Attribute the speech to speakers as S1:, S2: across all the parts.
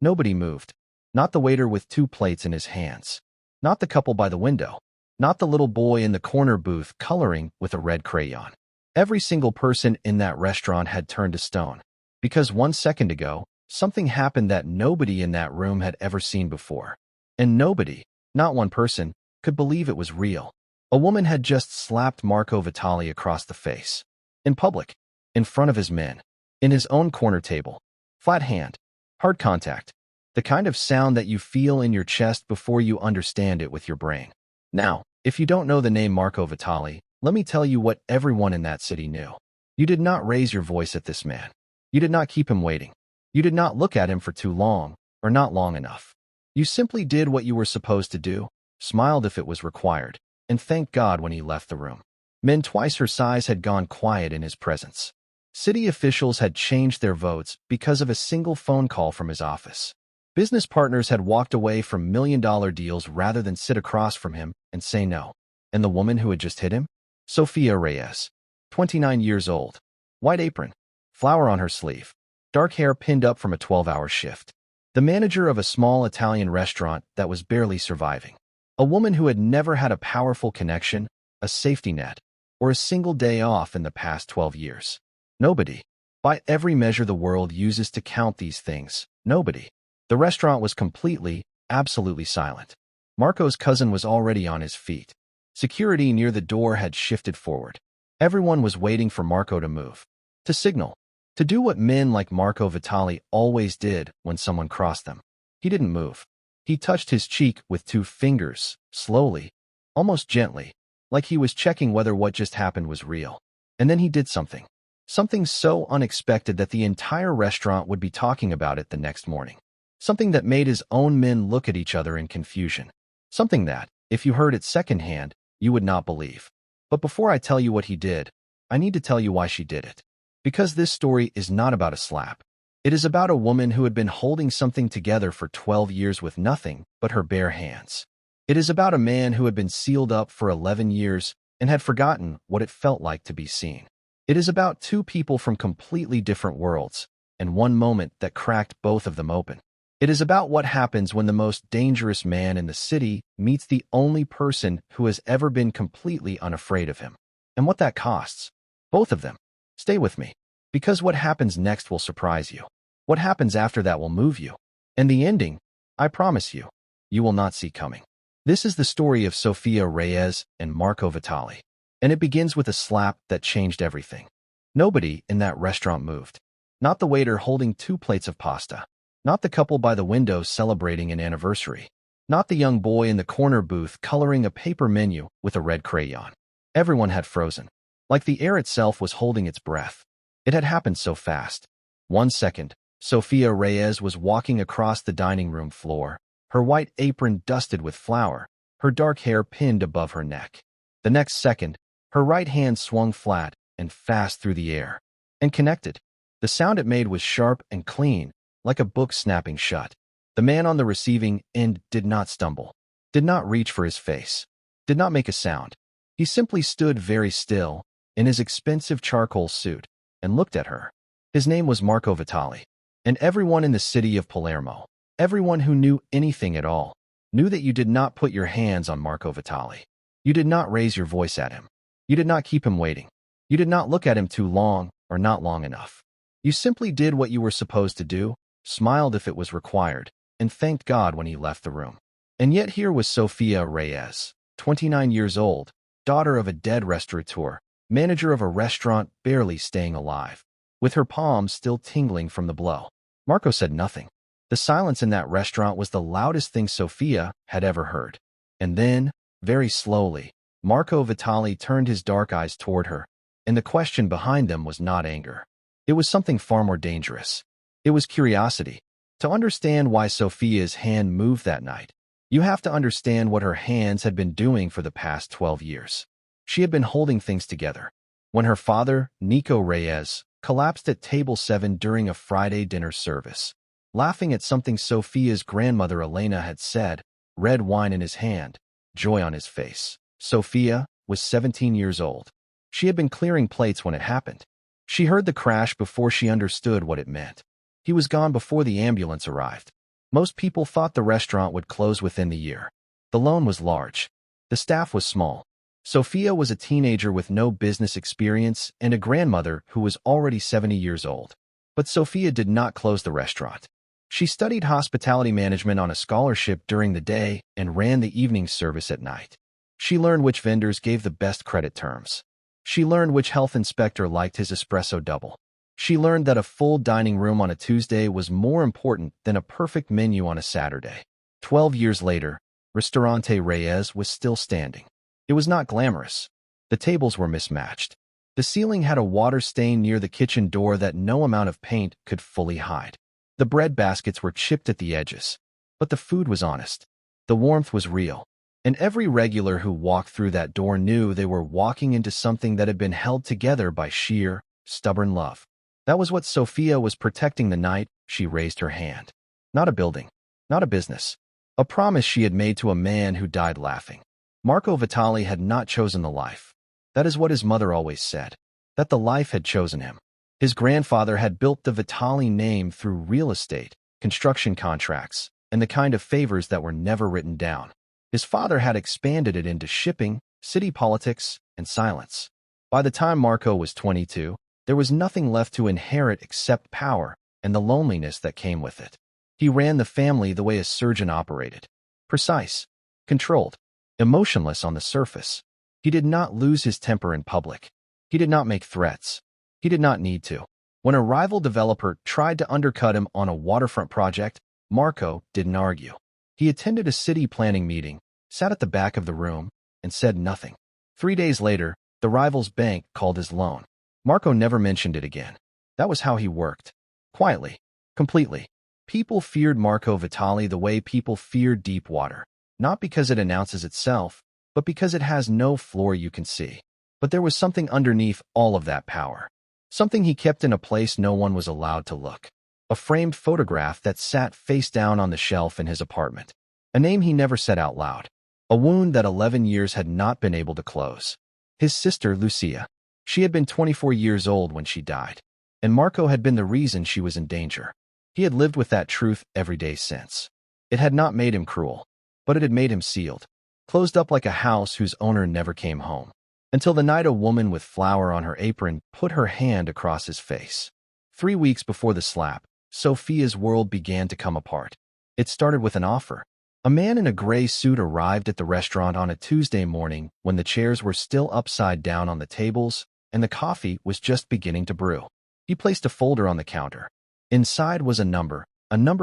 S1: Nobody moved. Not the waiter with 2 plates in his hands. Not the couple by the window. Not the little boy in the corner booth coloring with a red crayon. Every single person in that restaurant had turned to stone. Because 1 second ago, something happened that nobody in that room had ever seen before. And nobody, not one person, could believe it was real. A woman had just slapped Marco Vitali across the face. In public. In front of his men. In his own corner table. Flat hand. Hard contact. The kind of sound that you feel in your chest before you understand it with your brain. Now, if you don't know the name Marco Vitali, let me tell you what everyone in that city knew. You did not raise your voice at this man. You did not keep him waiting. You did not look at him for too long, or not long enough. You simply did what you were supposed to do, smiled if it was required, and thanked God when he left the room. Men twice her size had gone quiet in his presence. City officials had changed their votes because of a single phone call from his office. Business partners had walked away from million-dollar deals rather than sit across from him and say no. And the woman who had just hit him? Sofia Reyes, 29 years old. White apron, flower on her sleeve, dark hair pinned up from a 12-hour shift. The manager of a small Italian restaurant that was barely surviving. A woman who had never had a powerful connection, a safety net, or a single day off in the past 12 years. Nobody. By every measure the world uses to count these things, nobody. The restaurant was completely, absolutely silent. Marco's cousin was already on his feet. Security near the door had shifted forward. Everyone was waiting for Marco to move. To signal. To do what men like Marco Vitali always did when someone crossed them. He didn't move. He touched his cheek with 2 fingers, slowly, almost gently, like he was checking whether what just happened was real. And then he did something. Something so unexpected that the entire restaurant would be talking about it the next morning. Something that made his own men look at each other in confusion. Something that, if you heard it secondhand, you would not believe. But before I tell you what he did, I need to tell you why she did it. Because this story is not about a slap. It is about a woman who had been holding something together for 12 years with nothing but her bare hands. It is about a man who had been sealed up for 11 years and had forgotten what it felt like to be seen. It is about 2 people from completely different worlds, and one moment that cracked both of them open. It is about what happens when the most dangerous man in the city meets the only person who has ever been completely unafraid of him. And what that costs. Both of them. Stay with me. Because what happens next will surprise you. What happens after that will move you. And the ending, I promise you, you will not see coming. This is the story of Sofia Reyes and Marco Vitali. And it begins with a slap that changed everything. Nobody in that restaurant moved. Not the waiter holding 2 plates of pasta. Not the couple by the window celebrating an anniversary. Not the young boy in the corner booth coloring a paper menu with a red crayon. Everyone had frozen. Like the air itself was holding its breath. It had happened so fast. 1 second, Sofia Reyes was walking across the dining room floor, her white apron dusted with flour, her dark hair pinned above her neck. The next second, her right hand swung flat and fast through the air. And connected. The sound it made was sharp and clean, like a book snapping shut. The man on the receiving end did not stumble, did not reach for his face, did not make a sound. He simply stood very still, in his expensive charcoal suit, and looked at her. His name was Marco Vitali. And everyone in the city of Palermo, everyone who knew anything at all, knew that you did not put your hands on Marco Vitali. You did not raise your voice at him. You did not keep him waiting. You did not look at him too long or not long enough. You simply did what you were supposed to do, smiled if it was required, and thanked God when he left the room. And yet here was Sofia Reyes, 29 years old, daughter of a dead restaurateur, manager of a restaurant barely staying alive, with her palms still tingling from the blow. Marco said nothing. The silence in that restaurant was the loudest thing Sofia had ever heard. And then, very slowly, Marco Vitali turned his dark eyes toward her, and the question behind them was not anger. It was something far more dangerous. It was curiosity. To understand why Sofia's hand moved that night, you have to understand what her hands had been doing for the past 12 years. She had been holding things together. When her father, Nico Reyes, collapsed at table 7 during a Friday dinner service, laughing at something Sofia's grandmother Elena had said, red wine in his hand, joy on his face. Sofia was 17 years old. She had been clearing plates when it happened. She heard the crash before she understood what it meant. He was gone before the ambulance arrived. Most people thought the restaurant would close within the year. The loan was large. The staff was small. Sofia was a teenager with no business experience and a grandmother who was already 70 years old. But Sofia did not close the restaurant. She studied hospitality management on a scholarship during the day and ran the evening service at night. She learned which vendors gave the best credit terms. She learned which health inspector liked his espresso double. She learned that a full dining room on a Tuesday was more important than a perfect menu on a Saturday. 12 years later, Restaurante Reyes was still standing. It was not glamorous. The tables were mismatched. The ceiling had a water stain near the kitchen door that no amount of paint could fully hide. The bread baskets were chipped at the edges. But the food was honest. The warmth was real. And every regular who walked through that door knew they were walking into something that had been held together by sheer, stubborn love. That was what Sofia was protecting the night she raised her hand. Not a building. Not a business. A promise she had made to a man who died laughing. Marco Vitali had not chosen the life. That is what his mother always said. That the life had chosen him. His grandfather had built the Vitali name through real estate, construction contracts, and the kind of favors that were never written down. His father had expanded it into shipping, city politics, and silence. By the time Marco was 22, there was nothing left to inherit except power and the loneliness that came with it. He ran the family the way a surgeon operated. Precise, controlled, emotionless on the surface. He did not lose his temper in public. He did not make threats. He did not need to. When a rival developer tried to undercut him on a waterfront project, Marco didn't argue. He attended a city planning meeting, sat at the back of the room, and said nothing. 3 days later, the rival's bank called his loan. Marco never mentioned it again. That was how he worked. Quietly. Completely. People feared Marco Vitali the way people fear deep water. Not because it announces itself, but because it has no floor you can see. But there was something underneath all of that power. Something he kept in a place no one was allowed to look. A framed photograph that sat face down on the shelf in his apartment. A name he never said out loud. A wound that 11 years had not been able to close. His sister, Lucia. She had been 24 years old when she died. And Marco had been the reason she was in danger. He had lived with that truth every day since. It had not made him cruel, but it had made him sealed. Closed up like a house whose owner never came home. Until the night a woman with flour on her apron put her hand across his face. 3 weeks before the slap, Sofia's world began to come apart. It started with an offer. A man in a gray suit arrived at the restaurant on a Tuesday morning when the chairs were still upside down on the tables and the coffee was just beginning to brew. He placed a folder on the counter. Inside was a number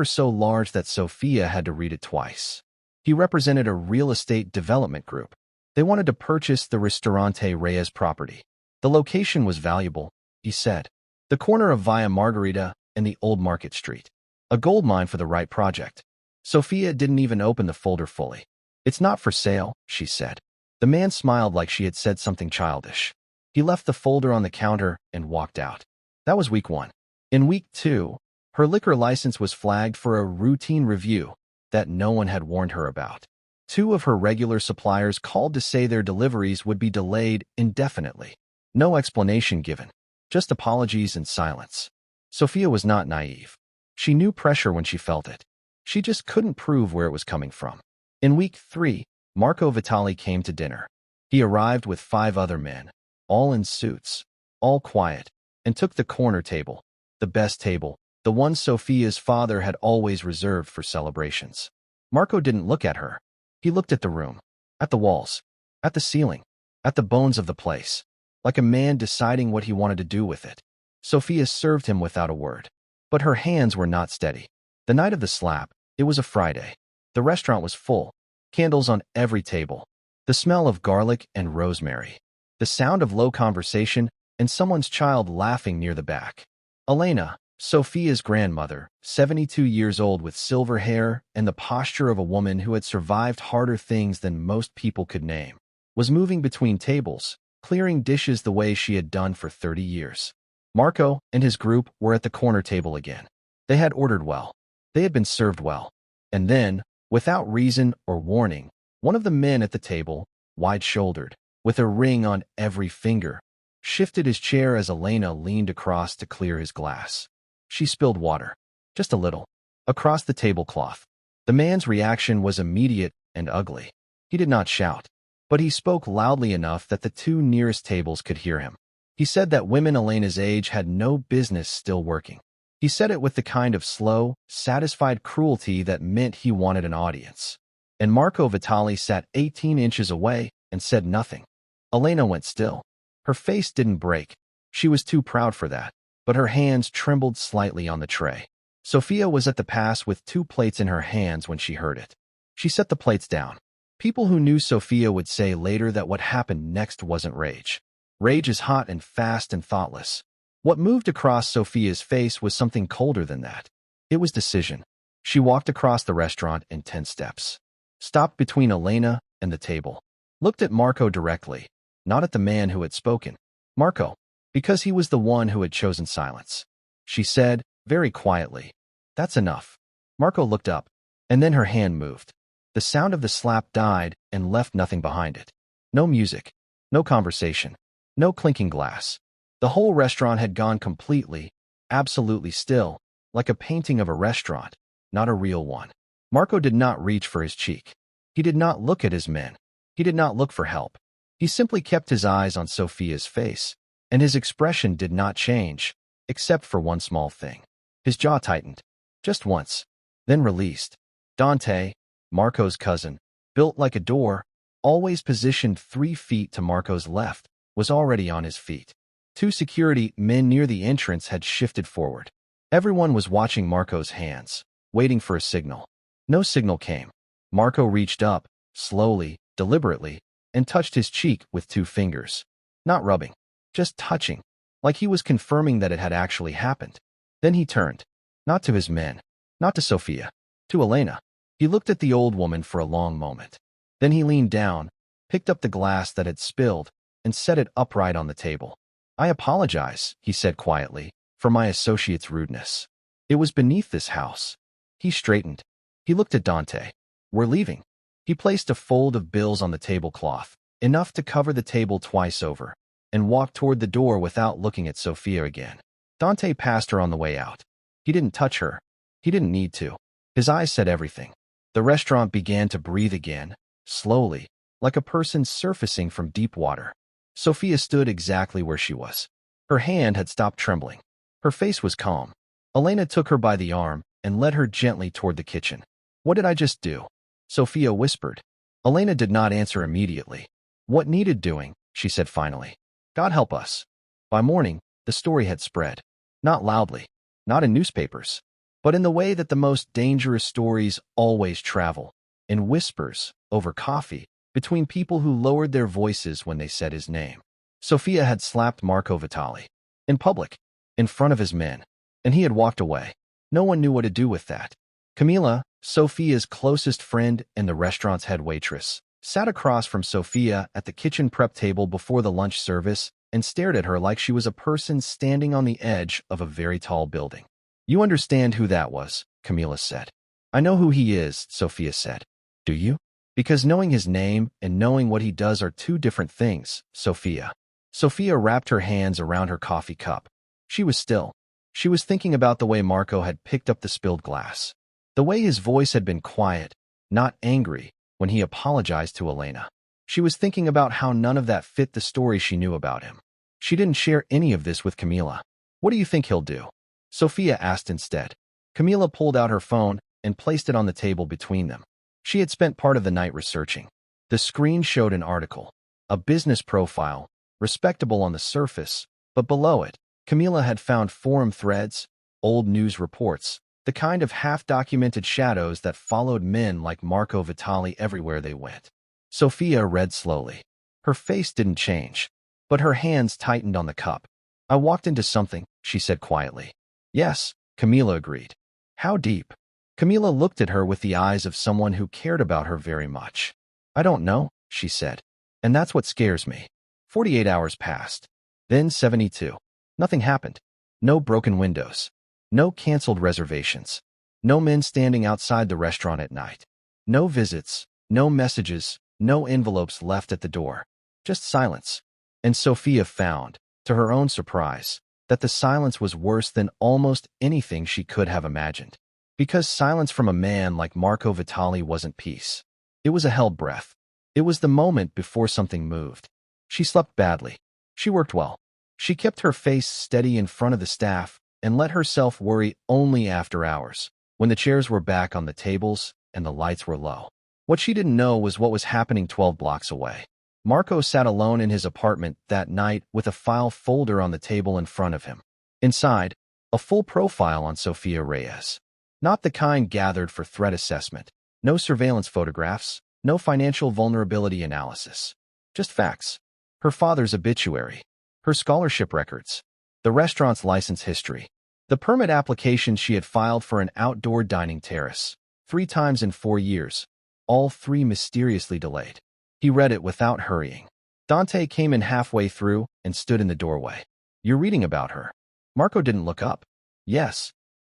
S1: so large that Sofia had to read it twice. He represented a real estate development group. They wanted to purchase the Restaurante Reyes property. The location was valuable, he said. The corner of Via Margarita and the Old Market Street. A gold mine for the right project. Sofia didn't even open the folder fully. It's not for sale, she said. The man smiled like she had said something childish. He left the folder on the counter and walked out. That was week 1. In week 2, her liquor license was flagged for a routine review that no one had warned her about. 2 of her regular suppliers called to say their deliveries would be delayed indefinitely. No explanation given, just apologies and silence. Sofia was not naive. She knew pressure when she felt it. She just couldn't prove where it was coming from. In week 3, Marco Vitali came to dinner. He arrived with 5 other men, all in suits, all quiet, and took the corner table, the best table, the one Sofia's father had always reserved for celebrations. Marco didn't look at her. He looked at the room, at the walls, at the ceiling, at the bones of the place, like a man deciding what he wanted to do with it. Sofia served him without a word. But her hands were not steady. The night of the slap, it was a Friday. The restaurant was full, candles on every table, the smell of garlic and rosemary, the sound of low conversation, and someone's child laughing near the back. Elena, Sofia's grandmother, 72 years old with silver hair and the posture of a woman who had survived harder things than most people could name, was moving between tables, clearing dishes the way she had done for 30 years. Marco and his group were at the corner table again. They had ordered well. They had been served well. And then, without reason or warning, one of the men at the table, wide-shouldered, with a ring on every finger, shifted his chair as Elena leaned across to clear his glass. She spilled water. Just a little. across the tablecloth. The man's reaction was immediate and ugly. He did not shout, but he spoke loudly enough that the two nearest tables could hear him. He said that women Elena's age had no business still working. He said it with the kind of slow, satisfied cruelty that meant he wanted an audience. And Marco Vitali sat 18 inches away and said nothing. Elena went still. Her face didn't break. She was too proud for that, but her hands trembled slightly on the tray. Sofia was at the pass with 2 plates in her hands when she heard it. She set the plates down. People who knew Sofia would say later that what happened next wasn't rage. Rage is hot and fast and thoughtless. What moved across Sofia's face was something colder than that. It was decision. She walked across the restaurant in 10 steps. Stopped between Elena and the table. Looked at Marco directly, not at the man who had spoken. Marco, because he was the one who had chosen silence. She said, very quietly, "That's enough." Marco looked up, and then her hand moved. The sound of the slap died and left nothing behind it. No music, no conversation, no clinking glass. The whole restaurant had gone completely, absolutely still, like a painting of a restaurant, not a real one. Marco did not reach for his cheek. He did not look at his men. He did not look for help. He simply kept his eyes on Sofia's face, and his expression did not change, except for one small thing. His jaw tightened, just once, then released. Dante, Marco's cousin, built like a door, always positioned 3 feet to Marco's left, was already on his feet. 2 security men near the entrance had shifted forward. Everyone was watching Marco's hands, waiting for a signal. No signal came. Marco reached up, slowly, deliberately, and touched his cheek with 2 fingers. Not rubbing, just touching, like he was confirming that it had actually happened. Then he turned, not to his men, not to Sofia, to Elena. He looked at the old woman for a long moment. Then he leaned down, picked up the glass that had spilled, and set it upright on the table. "I apologize," he said quietly, "for my associate's rudeness. It was beneath this house." He straightened. He looked at Dante. "We're leaving." He placed a fold of bills on the tablecloth, enough to cover the table twice over, and walked toward the door without looking at Sofia again. Dante passed her on the way out. He didn't touch her. He didn't need to. His eyes said everything. The restaurant began to breathe again, slowly, like a person surfacing from deep water. Sofia stood exactly where she was. Her hand had stopped trembling. Her face was calm. Elena took her by the arm and led her gently toward the kitchen. "What did I just do?" Sofia whispered. Elena did not answer immediately. "What needed doing?" she said finally. "God help us." By morning, the story had spread. Not loudly, not in newspapers, but in the way that the most dangerous stories always travel, in whispers, over coffee, between people who lowered their voices when they said his name. Sofia had slapped Marco Vitali. In public, in front of his men, and he had walked away. No one knew what to do with that. Camila, Sofia's closest friend and the restaurant's head waitress, sat across from Sofia at the kitchen prep table before the lunch service and stared at her like she was a person standing on the edge of a very tall building. "You understand who that was," Camila said. "I know who he is," Sofia said. "Do you?" "Because knowing his name and knowing what he does are 2 different things, Sofia." Sofia wrapped her hands around her coffee cup. She was still. She was thinking about the way Marco had picked up the spilled glass. The way his voice had been quiet, not angry, when he apologized to Elena. She was thinking about how none of that fit the story she knew about him. She didn't share any of this with Camila. "What do you think he'll do?" Sofia asked instead. Camila pulled out her phone and placed it on the table between them. She had spent part of the night researching. The screen showed an article, a business profile, respectable on the surface, but below it, Camila had found forum threads, old news reports, the kind of half-documented shadows that followed men like Marco Vitali everywhere they went. Sofia read slowly. Her face didn't change, but her hands tightened on the cup. "I walked into something," she said quietly. "Yes," Camila agreed. "How deep?" Camila looked at her with the eyes of someone who cared about her very much. "I don't know," she said. "And that's what scares me." 48 hours passed. Then 72. Nothing happened. No broken windows. No canceled reservations. No men standing outside the restaurant at night. No visits. No messages. No envelopes left at the door. Just silence. And Sofia found, to her own surprise, that the silence was worse than almost anything she could have imagined. Because silence from a man like Marco Vitali wasn't peace. It was a held breath. It was the moment before something moved. She slept badly. She worked well. She kept her face steady in front of the staff and let herself worry only after hours, when the chairs were back on the tables and the lights were low. What she didn't know was what was happening 12 blocks away. Marco sat alone in his apartment that night with a file folder on the table in front of him. Inside, a full profile on Sofia Reyes. Not the kind gathered for threat assessment. No surveillance photographs, no financial vulnerability analysis. Just facts. Her father's obituary, her scholarship records, the restaurant's license history, the permit application she had filed for an outdoor dining terrace, 3 times in 4 years, all 3 mysteriously delayed. He read it without hurrying. Dante came in halfway through and stood in the doorway. You're reading about her. Marco didn't look up. Yes.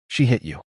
S1: She hit you.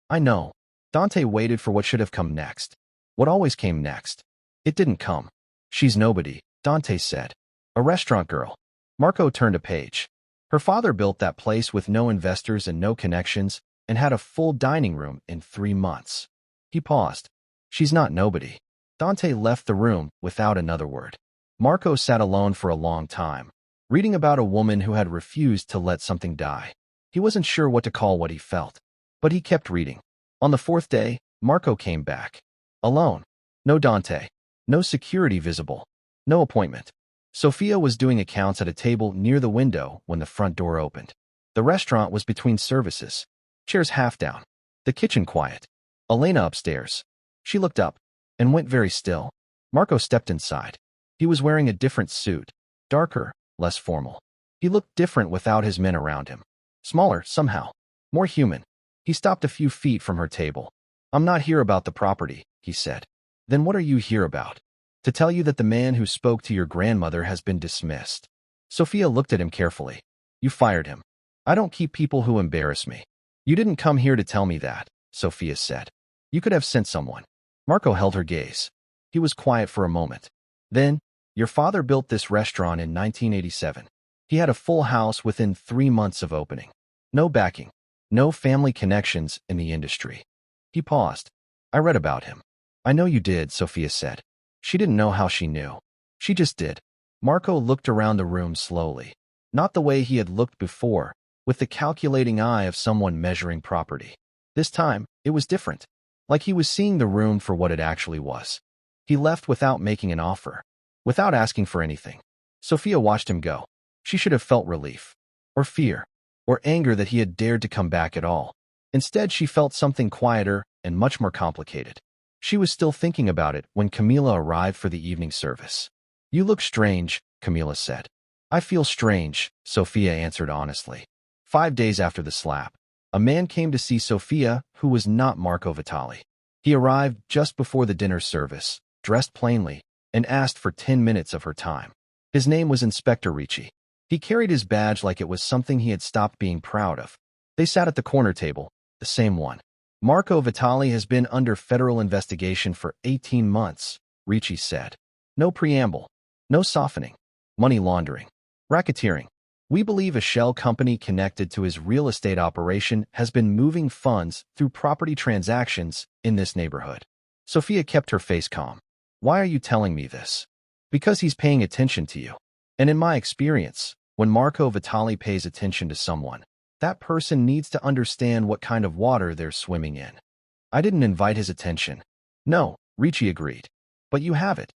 S1: I know. Dante waited for what should have come next. What always came next. It didn't come. She's nobody, Dante said. A restaurant girl. Marco turned a page. Her father built that place with no investors and no connections and had a full dining room in 3 months. He paused. She's not nobody. Dante left the room without another word. Marco sat alone for a long time, reading about a woman who had refused to let something die. He wasn't sure what to call what he felt, but he kept reading. On the 4th day, Marco came back. Alone. No Dante. No security visible. No appointment. Sofia was doing accounts at a table near the window when the front door opened. The restaurant was between services. Chairs half down. The kitchen quiet. Elena upstairs. She looked up and went very still. Marco stepped inside. He was wearing a different suit. Darker, less formal. He looked different without his men around him. Smaller, somehow. More human. He stopped a few feet from her table. I'm not here about the property, he said. Then what are you here about? To tell you that the man who spoke to your grandmother has been dismissed. Sofia looked at him carefully. You fired him. I don't keep people who embarrass me. You didn't come here to tell me that, Sofia said. You could have sent someone. Marco held her gaze. He was quiet for a moment. Then, your father built this restaurant in 1987. He had a full house within 3 months of opening. No backing. No family connections in the industry. He paused. I read about him. I know you did, Sofia said. She didn't know how she knew. She just did. Marco looked around the room slowly. Not the way he had looked before, with the calculating eye of someone measuring property. This time, it was different. Like he was seeing the room for what it actually was. He left without making an offer. Without asking for anything. Sofia watched him go. She should have felt relief. Or fear. Or anger that he had dared to come back at all. Instead, she felt something quieter and much more complicated. She was still thinking about it when Camila arrived for the evening service. You look strange, Camila said. I feel strange, Sofia answered honestly. 5 days after the slap, a man came to see Sofia who was not Marco Vitali. He arrived just before the dinner service, dressed plainly, and asked for 10 minutes of her time. His name was Inspector Ricci. He carried his badge like it was something he had stopped being proud of. They sat at the corner table, the same one. Marco Vitali has been under federal investigation for 18 months, Ricci said. No preamble. No softening. Money laundering. Racketeering. We believe a shell company connected to his real estate operation has been moving funds through property transactions in this neighborhood. Sofia kept her face calm. Why are you telling me this? Because he's paying attention to you. And in my experience, when Marco Vitali pays attention to someone, that person needs to understand what kind of water they're swimming in. I didn't invite his attention. No, Ricci agreed. But you have it.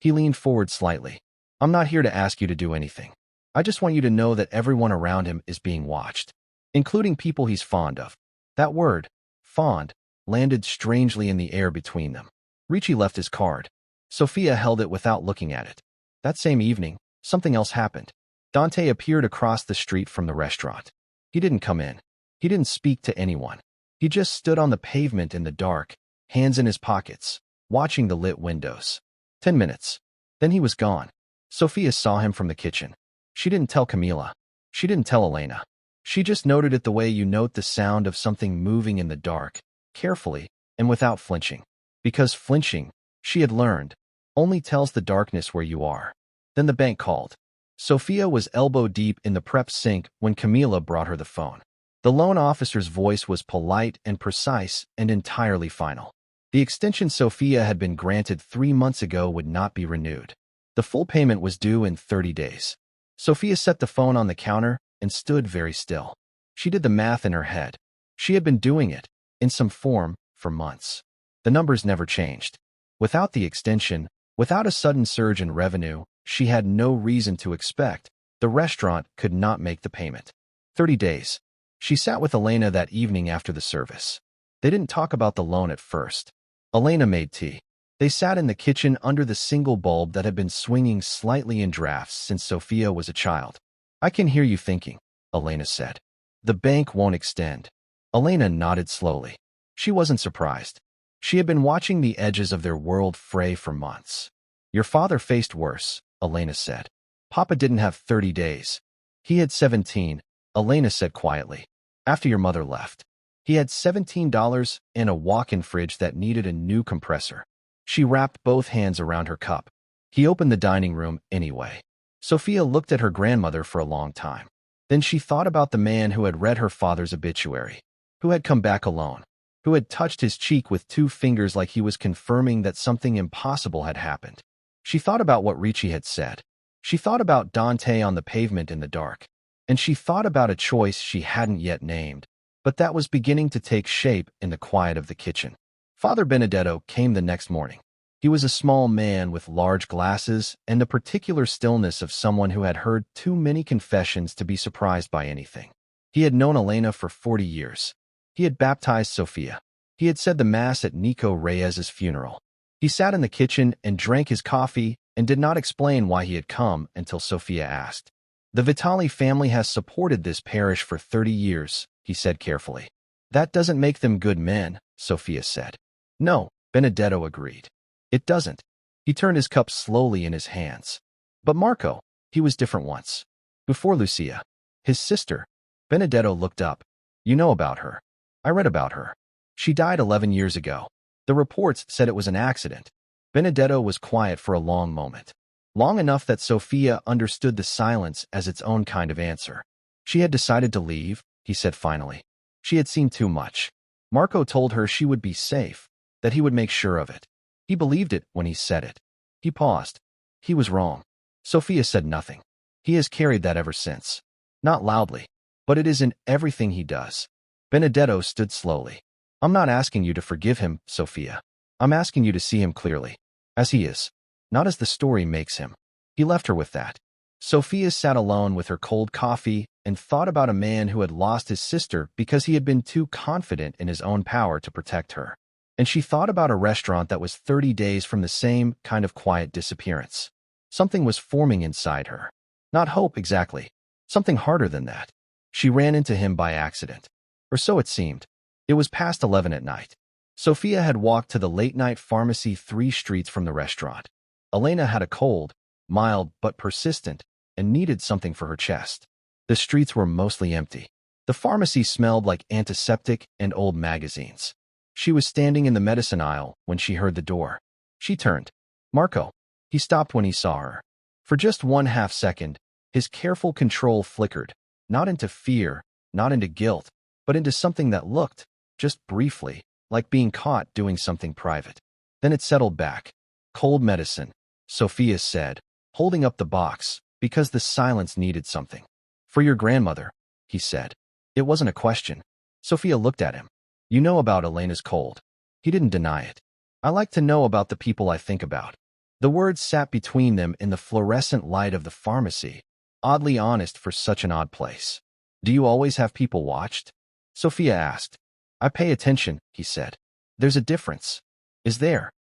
S1: He leaned forward slightly. I'm not here to ask you to do anything. I just want you to know that everyone around him is being watched, including people he's fond of. That word, fond, landed strangely in the air between them. Ricci left his card. Sofia held it without looking at it. That same evening, something else happened. Dante appeared across the street from the restaurant. He didn't come in. He didn't speak to anyone. He just stood on the pavement in the dark, hands in his pockets, watching the lit windows. 10 minutes. Then he was gone. Sofia saw him from the kitchen. She didn't tell Camila. She didn't tell Elena. She just noted it the way you note the sound of something moving in the dark, carefully and without flinching. Because flinching, she had learned, only tells the darkness where you are. Then the bank called. Sofia was elbow deep in the prep sink when Camila brought her the phone. The loan officer's voice was polite and precise and entirely final. The extension Sofia had been granted 3 months ago would not be renewed. The full payment was due in 30 days. Sofia set the phone on the counter and stood very still. She did the math in her head. She had been doing it, in some form, for months. The numbers never changed. Without the extension, without a sudden surge in revenue, she had no reason to expect the restaurant could not make the payment. 30 days. She sat with Elena that evening after the service. They didn't talk about the loan at first. Elena made tea. They sat in the kitchen under the single bulb that had been swinging slightly in drafts since Sofia was a child. "I can hear you thinking," Elena said. "The bank won't extend." Elena nodded slowly. She wasn't surprised. She had been watching the edges of their world fray for months. "Your father faced worse," Elena said. "Papa didn't have 30 days. He had 17, Elena said quietly. "After your mother left. He had $17 and a walk-in fridge that needed a new compressor." She wrapped both hands around her cup. "He opened the dining room anyway." Sofia looked at her grandmother for a long time. Then she thought about the man who had read her father's obituary, who had come back alone, who had touched his cheek with 2 fingers like he was confirming that something impossible had happened. She thought about what Ricci had said. She thought about Dante on the pavement in the dark. And she thought about a choice she hadn't yet named, but that was beginning to take shape in the quiet of the kitchen. Father Benedetto came the next morning. He was a small man with large glasses and the particular stillness of someone who had heard too many confessions to be surprised by anything. He had known Elena for 40 years. He had baptized Sofia. He had said the Mass at Nico Reyes's funeral. He sat in the kitchen and drank his coffee and did not explain why he had come until Sofia asked. "The Vitali family has supported this parish for 30 years, he said carefully. "That doesn't make them good men," Sofia said. "No," Benedetto agreed. "It doesn't." He turned his cup slowly in his hands. "But Marco, he was different once. Before Lucia. His sister." Benedetto looked up. "You know about her." "I read about her. She died 11 years ago. The reports said it was an accident." Benedetto was quiet for a long moment. Long enough that Sofia understood the silence as its own kind of answer. "She had decided to leave," he said finally. "She had seen too much. Marco told her she would be safe, that he would make sure of it. He believed it when he said it." He paused. "He was wrong." Sofia said nothing. "He has carried that ever since. Not loudly, but it is in everything he does." Benedetto stood slowly. "I'm not asking you to forgive him, Sofia. I'm asking you to see him clearly, as he is. Not as the story makes him." He left her with that. Sofia sat alone with her cold coffee and thought about a man who had lost his sister because he had been too confident in his own power to protect her. And she thought about a restaurant that was 30 days from the same kind of quiet disappearance. Something was forming inside her. Not hope exactly. Something harder than that. She ran into him by accident. Or so it seemed. It was past 11 at night. Sofia had walked to the late-night pharmacy 3 streets from the restaurant. Elena had a cold, mild but persistent, and needed something for her chest. The streets were mostly empty. The pharmacy smelled like antiseptic and old magazines. She was standing in the medicine aisle when she heard the door. She turned. "Marco." He stopped when he saw her. For just 1/2 second, his careful control flickered, not into fear, not into guilt, but into something that looked, just briefly, like being caught doing something private. Then it settled back. "Cold medicine," Sofia said, holding up the box, because the silence needed something. "For your grandmother," he said. It wasn't a question. Sofia looked at him. "You know about Elena's cold." He didn't deny it. "I like to know about the people I think about." The words sat between them in the fluorescent light of the pharmacy, oddly honest for such an odd place. "Do you always have people watched?" Sofia asked. "I pay attention," he said. "There's a difference." "Is there?"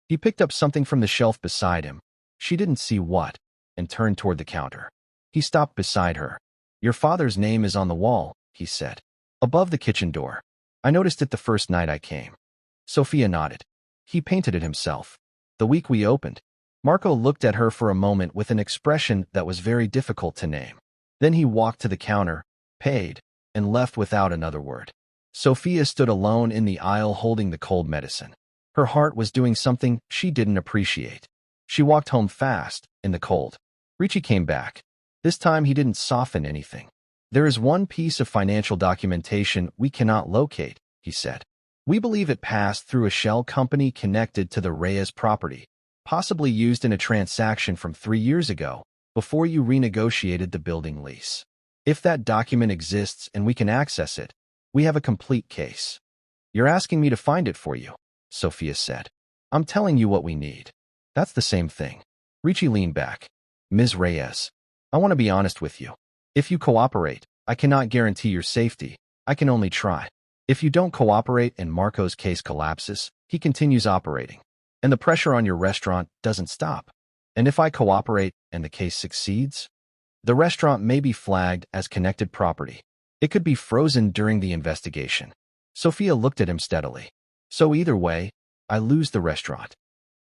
S1: He picked up something from the shelf beside him. She didn't see what, and turned toward the counter. He stopped beside her. "Your father's name is on the wall," he said. "Above the kitchen door. I noticed it the first night I came." Sofia nodded. "He painted it himself. The week we opened." Marco looked at her for a moment with an expression that was very difficult to name. Then he walked to the counter, paid, and left without another word. Sofia stood alone in the aisle holding the cold medicine. Her heart was doing something she didn't appreciate. She walked home fast, in the cold. Ricci came back. This time he didn't soften anything. There is one piece of financial documentation we cannot locate, he said. We believe it passed through a shell company connected to the Reyes property, possibly used in a transaction from 3 years ago, before you renegotiated the building lease. If that document exists and we can access it, we have a complete case. You're asking me to find it for you, Sofia said. I'm telling you what we need. That's the same thing. Ricci leaned back. Ms. Reyes, I want to be honest with you. If you cooperate, I cannot guarantee your safety. I can only try. If you don't cooperate and Marco's case collapses, he continues operating. And the pressure on your restaurant doesn't stop. And if I cooperate and the case succeeds, the restaurant may be flagged as connected property. It could be frozen during the investigation. Sofia looked at him steadily. So either way, I lose the restaurant.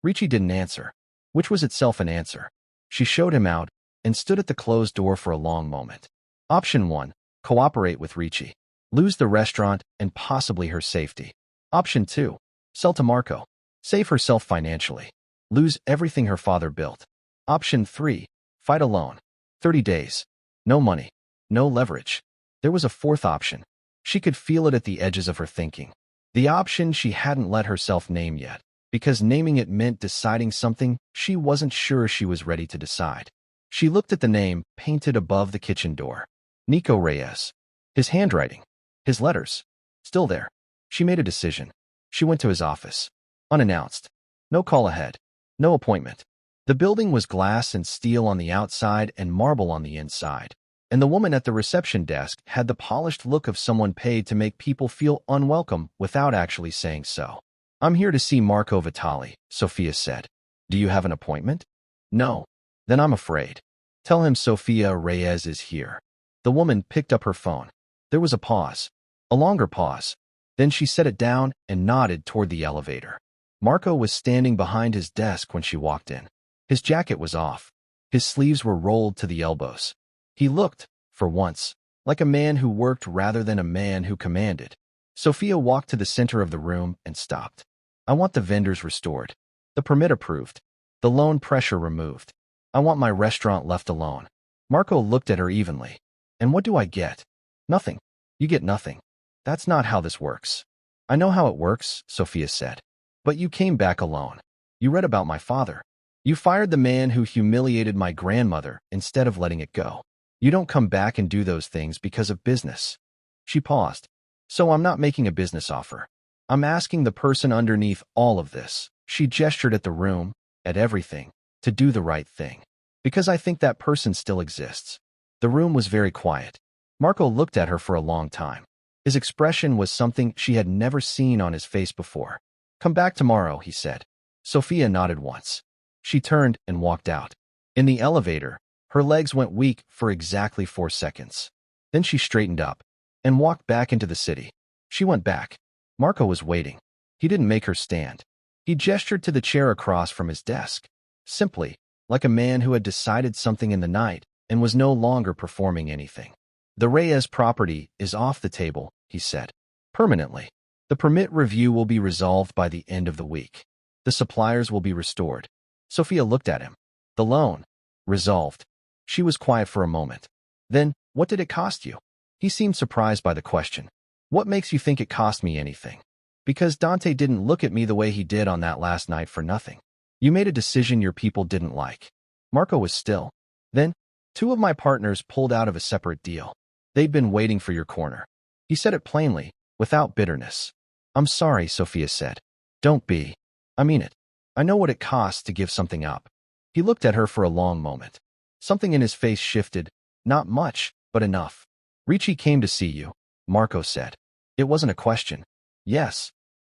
S1: Ricci didn't answer, which was itself an answer. She showed him out and stood at the closed door for a long moment. Option 1, cooperate with Ricci. Lose the restaurant and possibly her safety. Option 2, sell to Marco. Save herself financially. Lose everything her father built. Option 3, fight alone. 30 days. No money. No leverage. There was a fourth option. She could feel it at the edges of her thinking. The option she hadn't let herself name yet, because naming it meant deciding something she wasn't sure she was ready to decide. She looked at the name painted above the kitchen door. Nico Reyes. His handwriting. His letters. Still there. She made a decision. She went to his office. Unannounced. No call ahead. No appointment. The building was glass and steel on the outside and marble on the inside. And the woman at the reception desk had the polished look of someone paid to make people feel unwelcome without actually saying so. I'm here to see Marco Vitali, Sofia said. Do you have an appointment? No. Then I'm afraid. Tell him Sofia Reyes is here. The woman picked up her phone. There was a pause. A longer pause. Then she set it down and nodded toward the elevator. Marco was standing behind his desk when she walked in. His jacket was off. His sleeves were rolled to the elbows. He looked, for once, like a man who worked rather than a man who commanded. Sofia walked to the center of the room and stopped. I want the vendors restored. The permit approved. The loan pressure removed. I want my restaurant left alone. Marco looked at her evenly. And what do I get? Nothing. You get nothing. That's not how this works. I know how it works, Sofia said. But you came back alone. You read about my father. You fired the man who humiliated my grandmother instead of letting it go. You don't come back and do those things because of business. She paused. So I'm not making a business offer. I'm asking the person underneath all of this. She gestured at the room, at everything, to do the right thing. Because I think that person still exists. The room was very quiet. Marco looked at her for a long time. His expression was something she had never seen on his face before. Come back tomorrow, he said. Sofia nodded once. She turned and walked out. In the elevator, her legs went weak for exactly 4 seconds. Then she straightened up and walked back into the city. She went back. Marco was waiting. He didn't make her stand. He gestured to the chair across from his desk, simply, like a man who had decided something in the night and was no longer performing anything. The Reyes property is off the table, he said. Permanently. The permit review will be resolved by the end of the week. The suppliers will be restored. Sofia looked at him. The loan. Resolved. She was quiet for a moment. Then, what did it cost you? He seemed surprised by the question. What makes you think it cost me anything? Because Dante didn't look at me the way he did on that last night for nothing. You made a decision your people didn't like. Marco was still. Then, 2 of my partners pulled out of a separate deal. They'd been waiting for your corner. He said it plainly, without bitterness. I'm sorry, Sofia said. Don't be. I mean it. I know what it costs to give something up. He looked at her for a long moment. Something in his face shifted. Not much, but enough. Ricci came to see you, Marco said. It wasn't a question. Yes.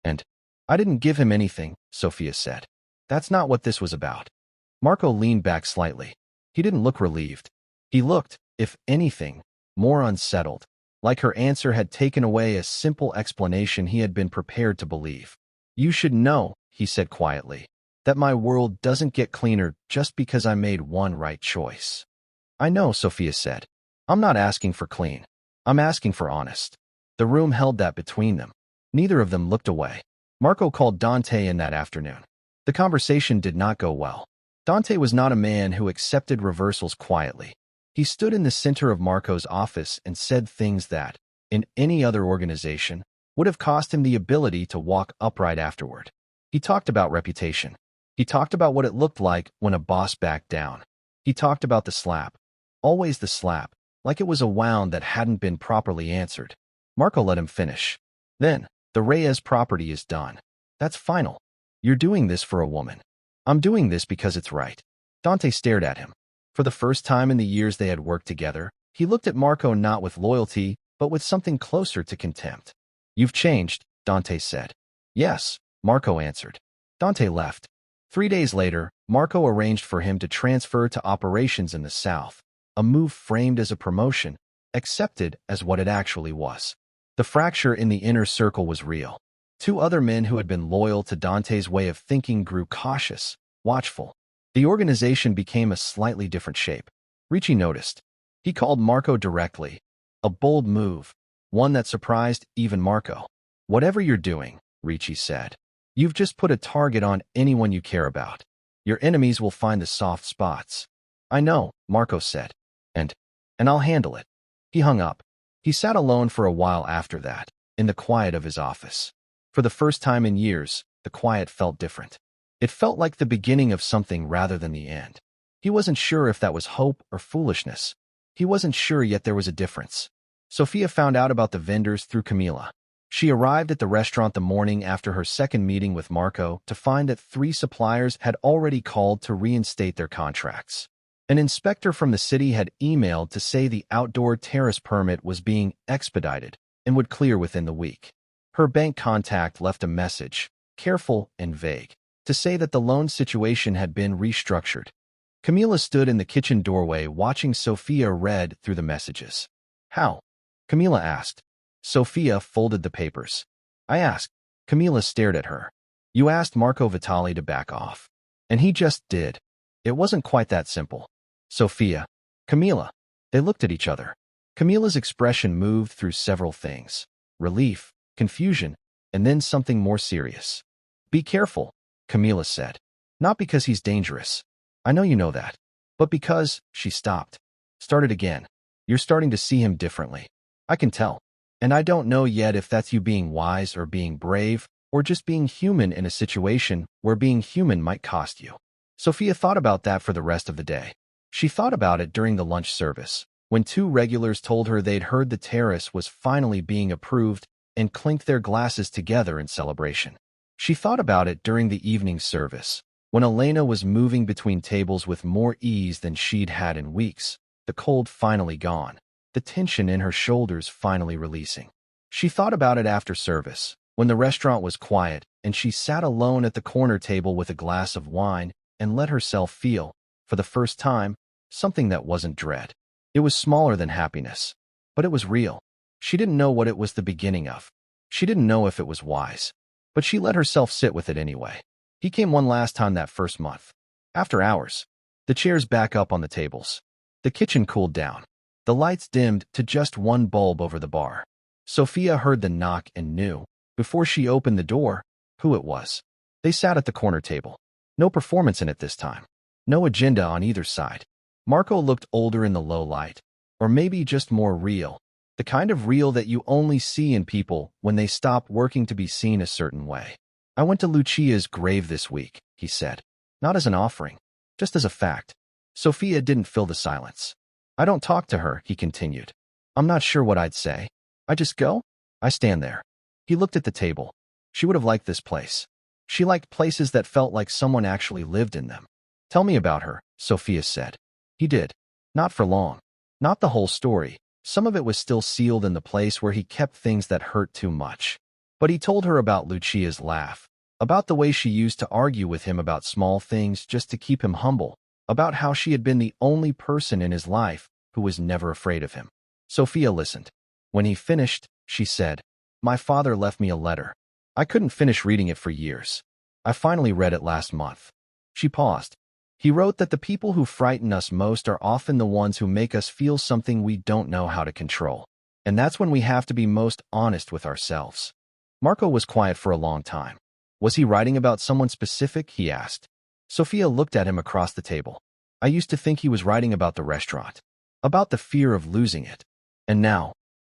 S1: And I didn't give him anything, Sofia said. That's not what this was about. Marco leaned back slightly. He didn't look relieved. He looked, if anything, more unsettled, like her answer had taken away a simple explanation he had been prepared to believe. You should know, he said quietly, that my world doesn't get cleaner just because I made one right choice. I know, Sofia said. I'm not asking for clean. I'm asking for honest. The room held that between them. Neither of them looked away. Marco called Dante in that afternoon. The conversation did not go well. Dante was not a man who accepted reversals quietly. He stood in the center of Marco's office and said things that, in any other organization, would have cost him the ability to walk upright afterward. He talked about reputation. He talked about what it looked like when a boss backed down. He talked about the slap. Always the slap, like it was a wound that hadn't been properly answered. Marco let him finish. Then, the Reyes property is done. That's final. You're doing this for a woman. I'm doing this because it's right. Dante stared at him. For the first time in the years they had worked together, he looked at Marco not with loyalty, but with something closer to contempt. You've changed, Dante said. Yes, Marco answered. Dante left. 3 days later, Marco arranged for him to transfer to operations in the South, a move framed as a promotion, accepted as what it actually was. The fracture in the inner circle was real. 2 other men who had been loyal to Dante's way of thinking grew cautious, watchful. The organization became a slightly different shape. Ricci noticed. He called Marco directly. A bold move, one that surprised even Marco. Whatever you're doing, Ricci said, you've just put a target on anyone you care about. Your enemies will find the soft spots. I know, Marco said. And I'll handle it. He hung up. He sat alone for a while after that, in the quiet of his office. For the first time in years, the quiet felt different. It felt like the beginning of something rather than the end. He wasn't sure if that was hope or foolishness. He wasn't sure, yet there was a difference. Sofia found out about the vendors through Camila. She arrived at the restaurant the morning after her second meeting with Marco to find that 3 suppliers had already called to reinstate their contracts. An inspector from the city had emailed to say the outdoor terrace permit was being expedited and would clear within the week. Her bank contact left a message, careful and vague, to say that the loan situation had been restructured. Camila stood in the kitchen doorway watching Sofia read through the messages. How? Camila asked. Sofia folded the papers. I asked. Camila stared at her. You asked Marco Vitali to back off. And he just did. It wasn't quite that simple. Sofia. Camila. They looked at each other. Camila's expression moved through several things. Relief, confusion, and then something more serious. Be careful, Camila said. Not because he's dangerous. I know you know that. But because, she stopped. Started again. You're starting to see him differently. I can tell. And I don't know yet if that's you being wise or being brave, or just being human in a situation where being human might cost you. Sofia thought about that for the rest of the day. She thought about it during the lunch service, when 2 regulars told her they'd heard the terrace was finally being approved and clinked their glasses together in celebration. She thought about it during the evening service, when Elena was moving between tables with more ease than she'd had in weeks, the cold finally gone, the tension in her shoulders finally releasing. She thought about it after service, when the restaurant was quiet and she sat alone at the corner table with a glass of wine and let herself feel, for the first time, something that wasn't dread. It was smaller than happiness, but it was real. She didn't know what it was the beginning of. She didn't know if it was wise, but she let herself sit with it anyway. He came one last time that first month. After hours. The chairs back up on the tables. The kitchen cooled down. The lights dimmed to just one bulb over the bar. Sofia heard the knock and knew, before she opened the door, who it was. They sat at the corner table. No performance in it this time. No agenda on either side. Marco looked older in the low light, or maybe just more real. The kind of real that you only see in people when they stop working to be seen a certain way. I went to Lucia's grave this week, he said. Not as an offering, just as a fact. Sofia didn't fill the silence. I don't talk to her, he continued. I'm not sure what I'd say. I just go. I stand there. He looked at the table. She would have liked this place. She liked places that felt like someone actually lived in them. Tell me about her, Sofia said. He did. Not for long. Not the whole story. Some of it was still sealed in the place where he kept things that hurt too much. But he told her about Lucia's laugh, about the way she used to argue with him about small things just to keep him humble, about how she had been the only person in his life who was never afraid of him. Sofia listened. When he finished, she said, My father left me a letter. I couldn't finish reading it for years. I finally read it last month. She paused. He wrote that the people who frighten us most are often the ones who make us feel something we don't know how to control. And that's when we have to be most honest with ourselves. Marco was quiet for a long time. Was he writing about someone specific? He asked. Sofia looked at him across the table. I used to think he was writing about the restaurant. about the fear of losing it. And now,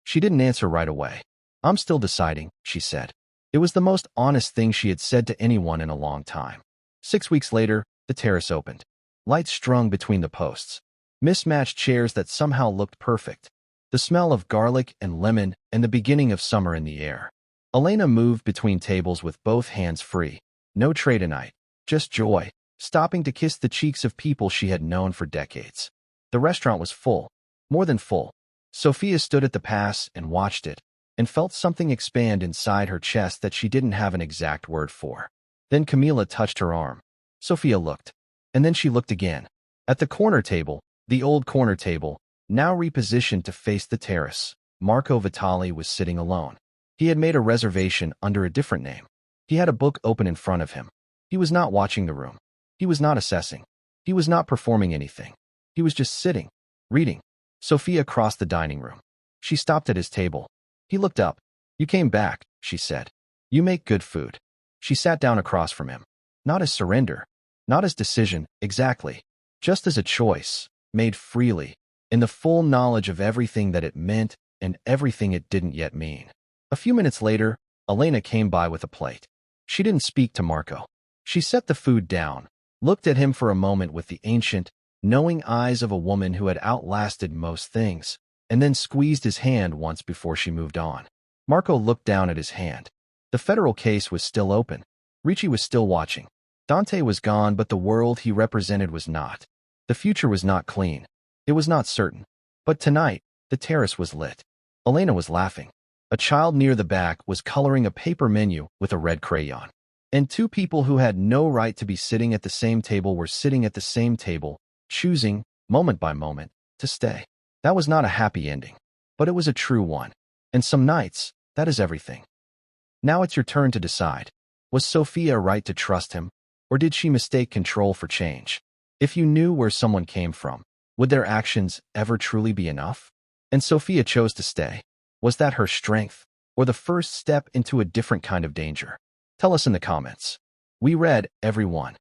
S1: she didn't answer right away. I'm still deciding, she said. It was the most honest thing she had said to anyone in a long time. 6 weeks later, the terrace opened. Lights strung between the posts. Mismatched chairs that somehow looked perfect. The smell of garlic and lemon and the beginning of summer in the air. Elena moved between tables with both hands free. No tray tonight, just joy, stopping to kiss the cheeks of people she had known for decades. The restaurant was full, more than full. Sofia stood at the pass and watched it, and felt something expand inside her chest that she didn't have an exact word for. Then Camila touched her arm. Sofia looked, and then she looked again. At the corner table, the old corner table, now repositioned to face the terrace, Marco Vitali was sitting alone. He had made a reservation under a different name. He had a book open in front of him. He was not watching the room. He was not assessing. He was not performing anything. He was just sitting, reading. Sofia crossed the dining room. She stopped at his table. He looked up. You came back, she said. You make good food. She sat down across from him. Not as surrender. Not as decision, exactly. Just as a choice, made freely, in the full knowledge of everything that it meant and everything it didn't yet mean. A few minutes later, Elena came by with a plate. She didn't speak to Marco. She set the food down, looked at him for a moment with the ancient, knowing eyes of a woman who had outlasted most things, and then squeezed his hand once before she moved on. Marco looked down at his hand. The federal case was still open. Ricci was still watching. Dante was gone, but the world he represented was not. The future was not clean. It was not certain. But tonight, the terrace was lit. Elena was laughing. A child near the back was coloring a paper menu with a red crayon. And two people who had no right to be sitting at the same table were sitting at the same table, choosing, moment by moment, to stay. That was not a happy ending, but it was a true one. And some nights, that is everything. Now it's your turn to decide. Was Sofia right to trust him, or did she mistake control for change? If you knew where someone came from, would their actions ever truly be enough? And Sofia chose to stay. Was that her strength, or the first step into a different kind of danger? Tell us in the comments. We read every one.